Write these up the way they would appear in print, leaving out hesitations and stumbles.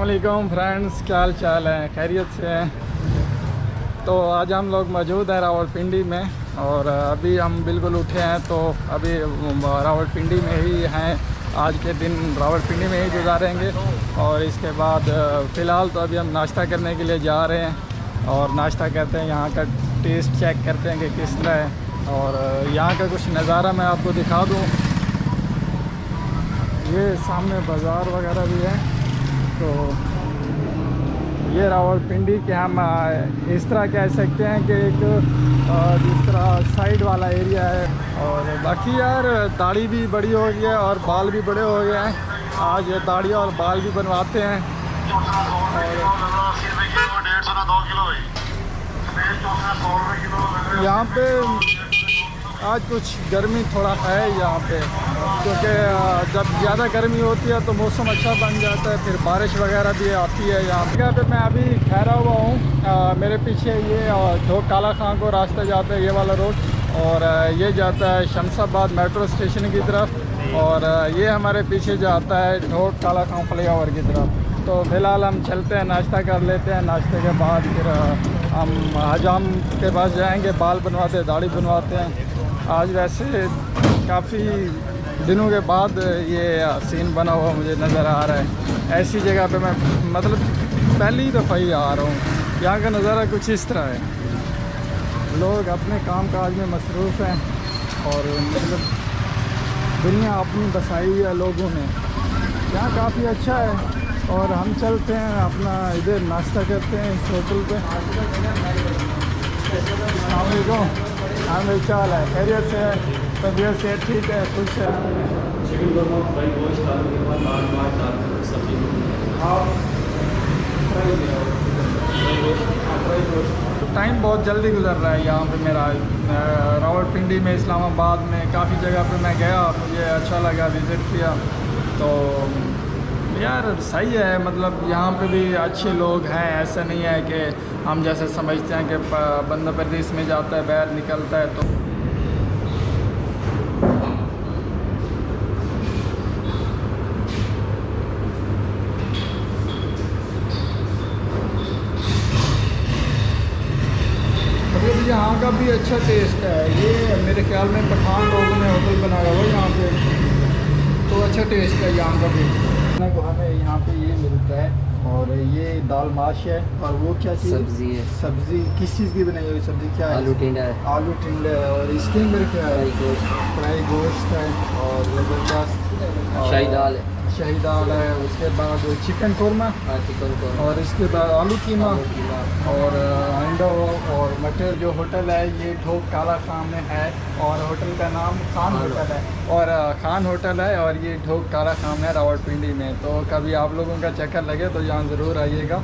वालेकुम फ्रेंड्स, क्या हाल चाल है? खैरियत से हैं? तो आज हम लोग मौजूद हैं रावलपिंडी में और अभी हम बिल्कुल उठे हैं। तो अभी रावलपिंडी में ही हैं, आज के दिन रावलपिंडी में ही गुजारेंगे। और इसके बाद फ़िलहाल तो अभी हम नाश्ता करने के लिए जा रहे हैं और नाश्ता करते हैं, यहाँ का टेस्ट चेक करते हैं कि किस तरह है। और यहाँ का कुछ नज़ारा मैं आपको दिखा दूँ। ये सामने बाज़ार वगैरह भी है। तो ये रावलपिंडी के हम इस तरह कह सकते हैं कि एक जिस तरह साइड वाला एरिया है। और बाकी यार दाढ़ी भी बड़ी हो गई है और बाल भी बड़े हो गए हैं। आज दाढ़ी और बाल भी बनवाते हैं। और यहाँ पे आज कुछ गर्मी थोड़ा है यहाँ पे, क्योंकि जब ज़्यादा गर्मी होती है तो मौसम अच्छा बन जाता है, फिर बारिश वगैरह भी आती है। यहाँ जगह पे मैं अभी ठहरा हुआ हूँ। मेरे पीछे ये ढोक काला खां को रास्ता जाता है, ये वाला रोड, और ये जाता है शमशाबाद मेट्रो स्टेशन की तरफ। और ये हमारे पीछे जाता है ढोक काला खां फ्लाईओवर की तरफ। तो फ़िलहाल हम चलते हैं, नाश्ता कर लेते हैं। नाश्ते के बाद फिर हम हजाम के पास जाएंगे, बाल बनवाते हैं, दाढ़ी बनवाते हैं। आज वैसे काफ़ी दिनों के बाद ये सीन बना हुआ मुझे नज़र आ रहा है। ऐसी जगह पे मैं मतलब पहली दफ़ा ही आ रहा हूँ। यहाँ का नज़ारा कुछ इस तरह है। लोग अपने काम काज में मसरूफ़ हैं और मतलब दुनिया अपनी बसाई है लोगों ने। यहाँ काफ़ी अच्छा है। और हम चलते हैं अपना इधर नाश्ता करते हैं इस होटल पे। हाँ भाई, क्या हाल है? खैरियत से है? तबीयत से ठीक है? खुश है? टाइम बहुत जल्दी गुजर रहा है यहाँ पे मेरा। रावलपिंडी में, इस्लामाबाद में काफ़ी जगह पे मैं गया, मुझे अच्छा लगा, विज़िट किया। तो यार सही है, मतलब यहाँ पे भी अच्छे लोग हैं। ऐसा नहीं है कि हम जैसे समझते हैं कि बंदा प्रदेश में जाता है बाहर निकलता है तो मतलब यहाँ का भी अच्छा टेस्ट है। ये मेरे ख्याल में पठान लोगों ने होटल बनाया हुआ यहाँ पे, तो अच्छा टेस्ट है यहाँ का भी। को हमें यहाँ पे ये मिलता है। और ये दाल माश है। और वो क्या चीज़? सब्ज़ी है। सब्ज़ी किस चीज़ की बनाई हुई सब्ज़ी? क्या है? आलू टिंडा है। आलू टिंडा है। और इसके अंदर क्या है? फ्राई गोश्त है और ज़बरदस्त शाही दाल है। शाही दाल है। उसके बाद चिकन कौरमा। चिकन कौरमा। और इसके बाद आलू कीमा और अंडा और मटर। जो होटल है ये ढोक काला खां में है और होटल का नाम खान होटल है। और खान होटल है और ये ढोक काला खां है रावलपिंडी में। तो कभी आप लोगों का चक्कर लगे तो यहाँ ज़रूर आइएगा।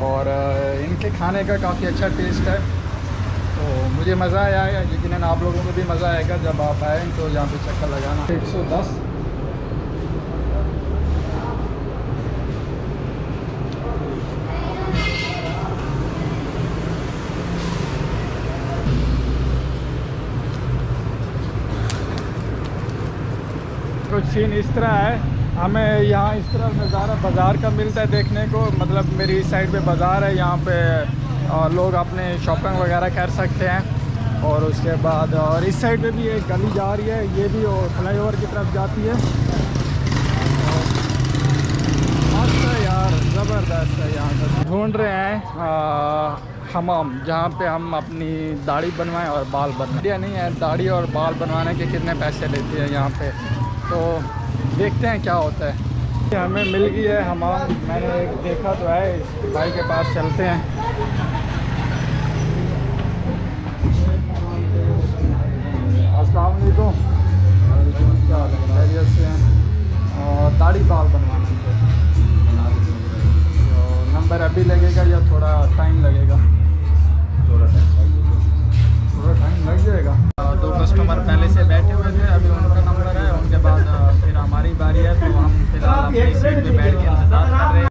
और इनके खाने का काफ़ी अच्छा टेस्ट है। तो मुझे मज़ा आया है, यकीनन आप लोगों को भी मज़ा आएगा जब आप आएँ तो यहाँ पे चक्कर लगाना। 110 कुछ सीन इस तरह है। हमें यहाँ इस तरह नज़ारा बाज़ार का मिलता है देखने को। मतलब मेरी इस साइड पे बाज़ार है, यहाँ पे लोग अपने शॉपिंग वगैरह कर सकते हैं। और उसके बाद और इस साइड पे भी एक गली जा रही है, ये भी फ्लाईओवर की तरफ जाती है। मस्त है यार, ज़बरदस्त है। यहाँ पर ढूंढ रहे हैं हमाम, जहाँ पे हम अपनी दाढ़ी बनवाएं और बाल बनवाएं। नहीं है दाढ़ी और बाल बनवाने के कितने पैसे लेते हैं यहाँ पे, तो देखते हैं क्या होता है। हमें मिल गई है हमाम, मैंने देखा तो है। इस भाई के पास चलते हैं। अस्सलाम वालेकुम। क्या हाल है? खैरियत से हैं? और दाढ़ी बाल बनवाना है तो नंबर अभी लगेगा या थोड़ा टाइम लगेगा? थोड़ा टाइम लग जाएगा। 2 कस्टमर पहले से बैठे हुए थे, अभी उनका नंबर है, उनके बाद फिर हमारी बारी है। तो हम फिलहाल अपनी सीट पे बैठ के इंतज़ार कर रहे हैं।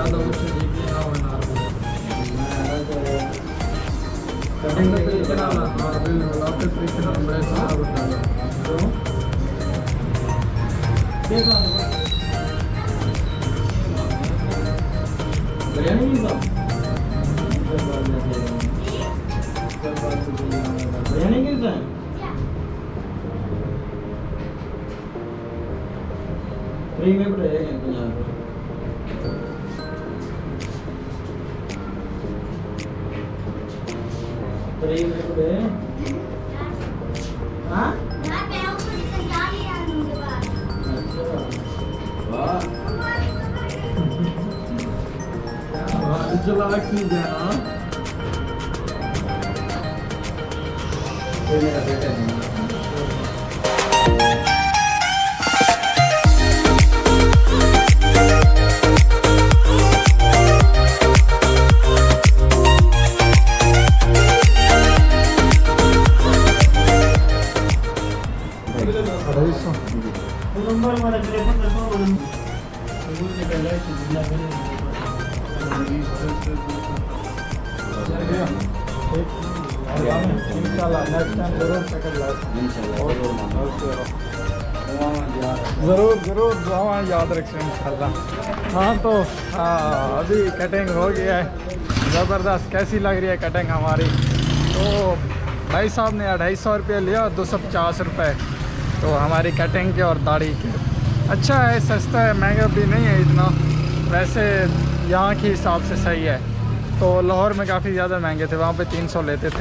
ज़्यादा उच्च देखिए ना और ना कटिंग का तरीका ना बिल्कुल आपके तरीके ना बड़े सारा बता दो बिरयानी भी बिरयानी कितना है फ्री में पड़ेगा 50 फ्री में पड़े हाँ चला चीज है ना मेरा बेटा नहीं ज़रूर दुआ याद रखें इंशाल्लाह। हाँ तो अभी कटिंग हो गया है ज़बरदस्त। कैसी लग रही है कटिंग हमारी? तो भाई साहब ने 250 रुपये लिया, 250 रुपये तो हमारी कटिंग के और दाढ़ी के। अच्छा है, सस्ता है, महंगा भी नहीं है इतना, वैसे यहाँ के हिसाब से सही है। तो लाहौर में काफ़ी ज़्यादा महंगे थे, वहाँ पे 300 लेते थे।